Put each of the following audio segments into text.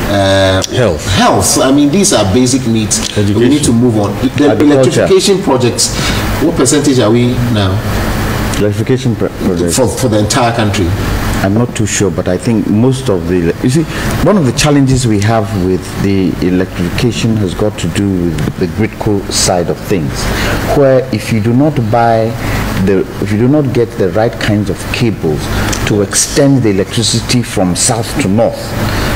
health. I mean, these are basic needs. Education. We need to move on. The electrification projects, what percentage are we now? Electrification projects for the entire country? I'm not too sure, but I think most of the, you see, one of the challenges we have with the electrification has got to do with the grid-co side of things, where if you do not get the right kinds of cables to extend the electricity from south to north,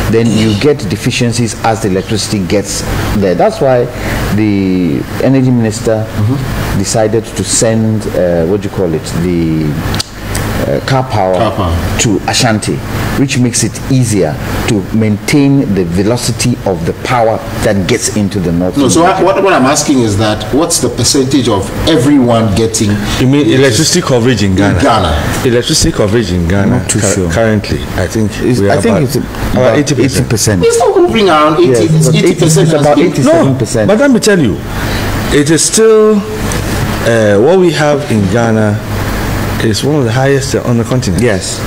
then you get deficiencies as the electricity gets there. That's why the energy minister decided to send, the car power to Ashanti, which makes it easier to maintain the velocity of the power that gets into the north. No, so what I'm asking is that what's the percentage of everyone getting? You mean electricity coverage in Ghana? Electricity coverage in Ghana. Not too sure. Currently, I think it's about 80%. It's not hovering around 80. Yes, 80%. It's about 87%. No, but let me tell you, it is still what we have in Ghana. It's one of the highest on the continent. Yes.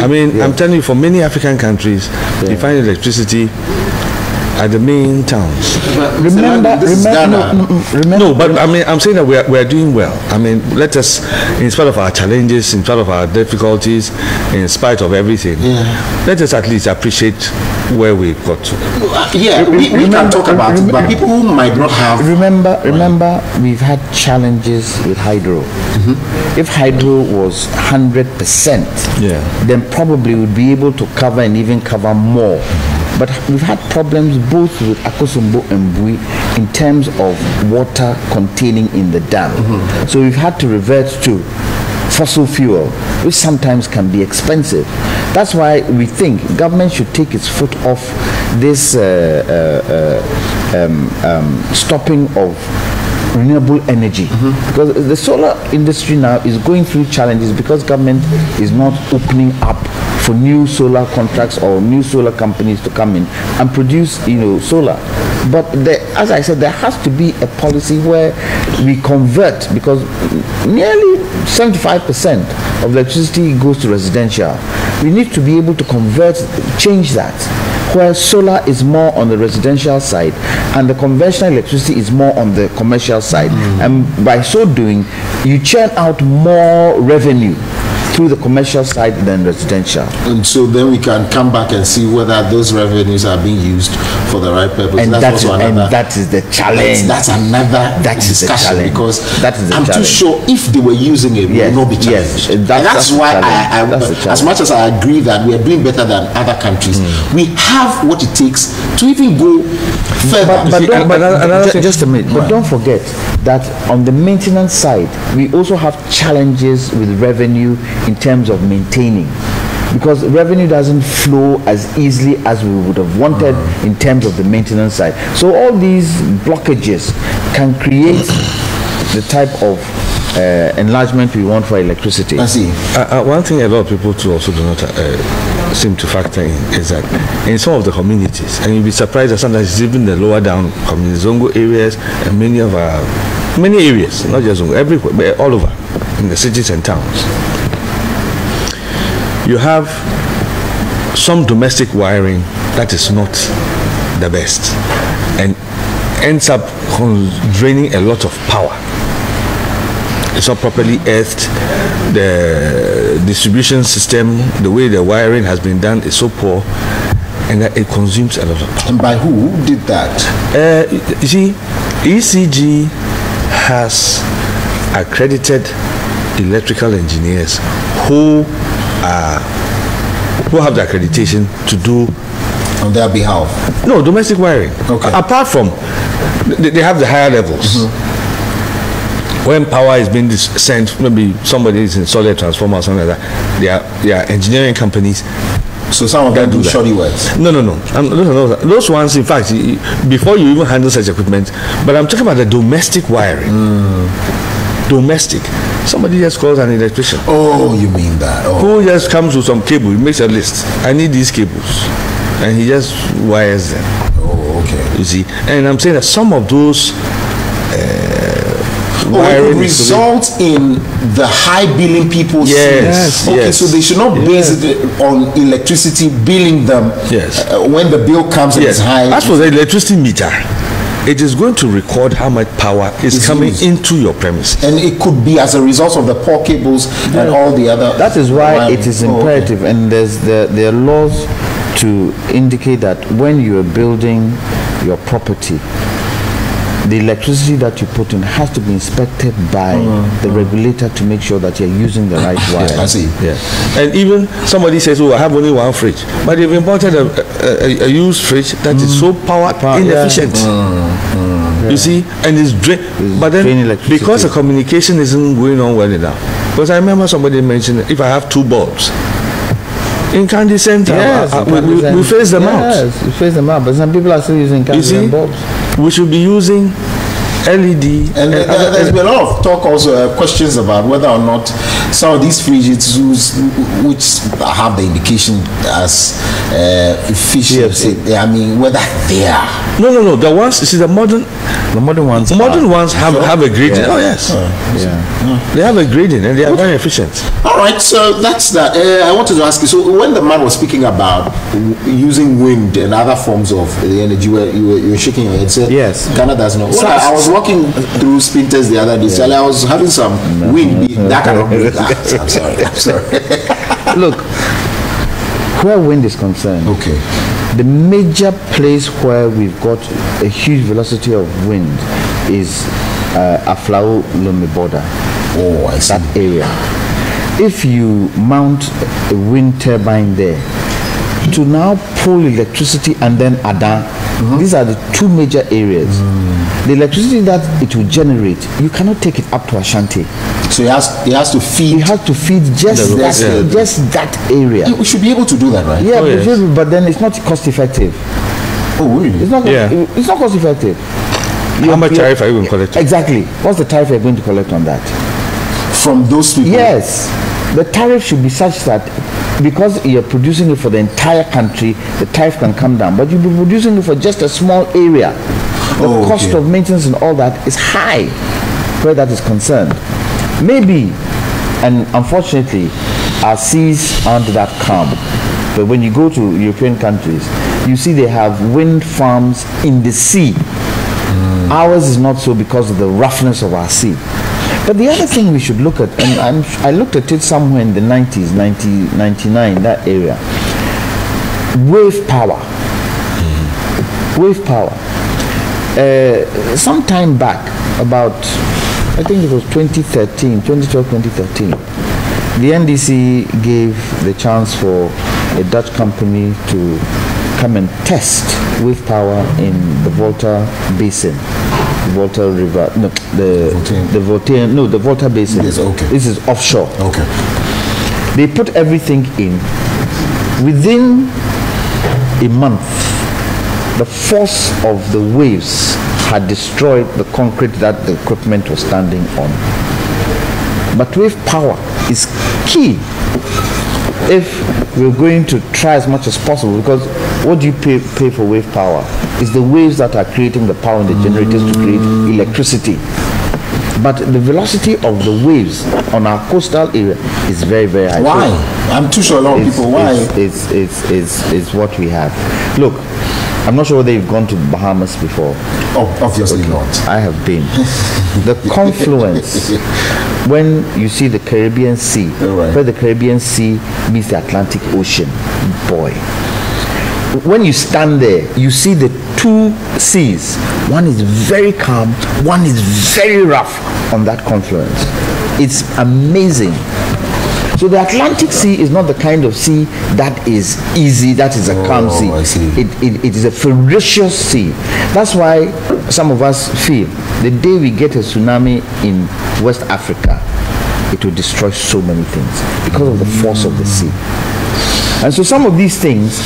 I mean, I'm telling you, for many African countries, you find electricity at the main towns. Remember, no, but I mean, I'm saying that we are doing well. I mean, let us, in spite of our challenges, in spite of our difficulties, in spite of everything, let us at least appreciate where we've got to. We can talk about it, but people who might not have. Remember, we've had challenges with hydro. If hydro was 100%, then probably we'd be able to cover and even cover more. But we've had problems both with Akosombo and Bui in terms of water containing in the dam. So we've had to revert to fossil fuel, which sometimes can be expensive. That's why we think government should take its foot off this stopping of renewable energy, because the solar industry now is going through challenges because government is not opening up for new solar contracts or new solar companies to come in and produce, solar. But as I said, there has to be a policy where we convert, because nearly 75% of electricity goes to residential. We need to be able to change that, where solar is more on the residential side and the conventional electricity is more on the commercial side. And by so doing, you churn out more revenue through the commercial side than residential. And so then we can come back and see whether those revenues are being used for the right purpose. And that is the challenge. That's another discussion, because I'm too sure if they were using it, we will not be challenged. That's why as much as I agree that we are doing better than other countries, we have what it takes to even go further. Just a minute. But don't forget that on the maintenance side, we also have challenges with revenue in terms of maintaining, because revenue doesn't flow as easily as we would have wanted in terms of the maintenance side. So all these blockages can create the type of enlargement we want for electricity. I see. One thing a lot of people too also do not seem to factor in is that in some of the communities, and you'll be surprised that sometimes it's even the lower down communities, Zongo areas, and many areas, not just Zongo, everywhere, but all over in the cities and towns, you have some domestic wiring that is not the best and ends up draining a lot of power. It's not properly earthed. The distribution system, the way the wiring has been done, is so poor, and that it consumes a lot of power. And by who did that? You see, ECG has accredited electrical engineers who have the accreditation to do on their behalf. No, domestic wiring. Okay. Apart from, they have the higher levels. When power is being sent, maybe somebody is installed a transformer or something like that, they are engineering companies. So some of them do shoddy works? No. Those ones, in fact, before you even handle such equipment, but I'm talking about the domestic wiring. Domestic. Somebody just calls an electrician. Oh, you mean that? Oh. Who just comes with some cable, he makes a list. I need these cables. And he just wires them. Oh, okay. You see? And I'm saying that some of those it could result in the high billing people. Yes. Okay, so they should not base it on electricity billing them when the bill comes and it's high. As for the electricity meter, it is going to record how much power is coming into your premise. And it could be as a result of the poor cables and all the other. That is why it is imperative, and there are laws to indicate that when you are building your property, the electricity that you put in has to be inspected by the regulator to make sure that you're using the right wire. I see. Yeah. And even somebody says, oh, I have only one fridge. But they've imported a used fridge that is so power inefficient. You see? And it's but then, because the communication isn't going on well enough. Because I remember somebody mentioned, if I have 2 bulbs, in Candy Center, we phase them out. Yes, we phase them out. But some people are still using Candy bulbs. We should be using LED. And there's been a lot of talk also, questions about whether or not some of these fridges which have the indication as efficient, I mean, whether they are. No. The ones, you see, the modern ones have a grading. Oh, yes. They have a grading and they are very efficient. All right, so that's that. I wanted to ask you, so when the man was speaking about using wind and other forms of the energy, you were shaking your head, said, yes, Ghana does not. Well, I was walking through Spinters the other day, so I was having some wind. That cannot be that. I'm sorry. Look, where wind is concerned, the major place where we've got a huge velocity of wind is Aflao Lome border. Oh, I see. That area. If you mount a wind turbine there to now pull electricity and then Adan, these are the 2 major areas. The electricity that it will generate, you cannot take it up to Ashanti. So he has to feed. He has to feed just that area. We should be able to do that, right? Yeah, but then it's not cost effective. Oh, really? It's not cost effective. How much tariff are you going to collect? Exactly. What's the tariff you're going to collect on that? From those people? Yes. The tariff should be such that because you're producing it for the entire country, the tariff can come down. But you'll be producing it for just a small area. The cost of maintenance and all that is high where that is concerned. Maybe, and unfortunately, our seas aren't that calm. But when you go to European countries, you see they have wind farms in the sea. Ours is not so because of the roughness of our sea. But the other thing we should look at, and I looked at it somewhere in the 90s, 99, that area, wave power. Wave power. Some time back, about, I think it was 2012, 2013, the NDC gave the chance for a Dutch company to come and test wave power in the Volta Basin. Volta River, the Volta Basin. Yes, This is offshore. Okay. They put everything in. Within a month, the force of the waves had destroyed the concrete that the equipment was standing on. But wave power is key if we're going to try as much as possible, because what do you pay for wave power? It's the waves that are creating the power in the generators to create electricity. But the velocity of the waves on our coastal area is very, very high. Why? I'm too sure a lot of people. Why? It's what we have. Look, I'm not sure whether you've gone to Bahamas before. Oh, obviously not. I have been. The confluence, when you see the Caribbean Sea, where the Caribbean Sea meets the Atlantic Ocean, boy. When you stand there, you see the 2 seas. One is very calm, one is very rough on that confluence. It's amazing. So the Atlantic Sea is not the kind of sea that is easy, that is a calm sea. I see. It is a ferocious sea. That's why some of us feel the day we get a tsunami in West Africa, it will destroy so many things because of the force of the sea. And so some of these things,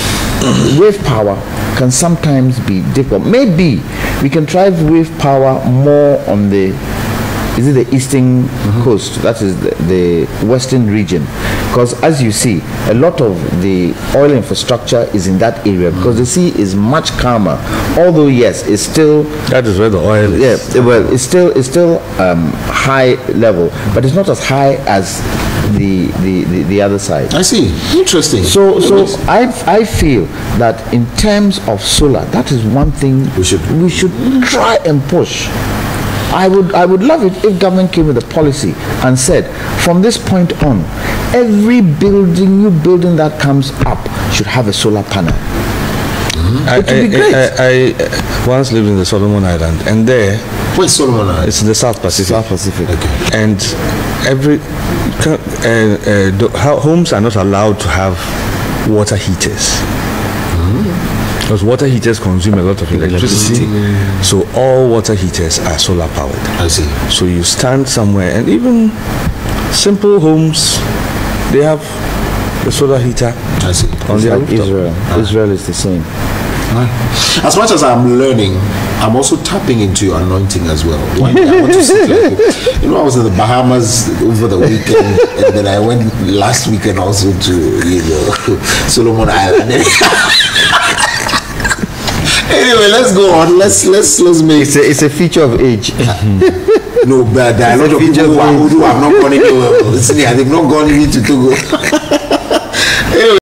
wave power can sometimes be difficult. Maybe we can try wave power more on the, is it the eastern coast, that is the western region, because as you see, a lot of the oil infrastructure is in that area because the sea is much calmer. Although yes, it's still, that is where the oil is. Yeah, well, it's still high level, but it's not as high as the other side. I see. Interesting. So I feel that in terms of solar, that is one thing we should try and push. I would love it if government came with a policy and said, from this point on, every new building that comes up should have a solar panel. It would be great. I once lived in the Solomon Island, and there. Where's Solomon Island? It's in the South Pacific. South Pacific. Okay. And homes are not allowed to have water heaters. Because water heaters consume a lot of electricity. So all water heaters are solar powered. I see. So you stand somewhere, and even simple homes, they have the solar heater. I see. On the rooftop. Israel is the same. As much as I'm learning, I'm also tapping into your anointing as well. One day I want to sit like, I was in the Bahamas over the weekend, and then I went last weekend also to Solomon Island. Anyway, let's go on. Let's make it's a feature of age. No, but there are a lot of people who have not gone into. They've not gone into Togo.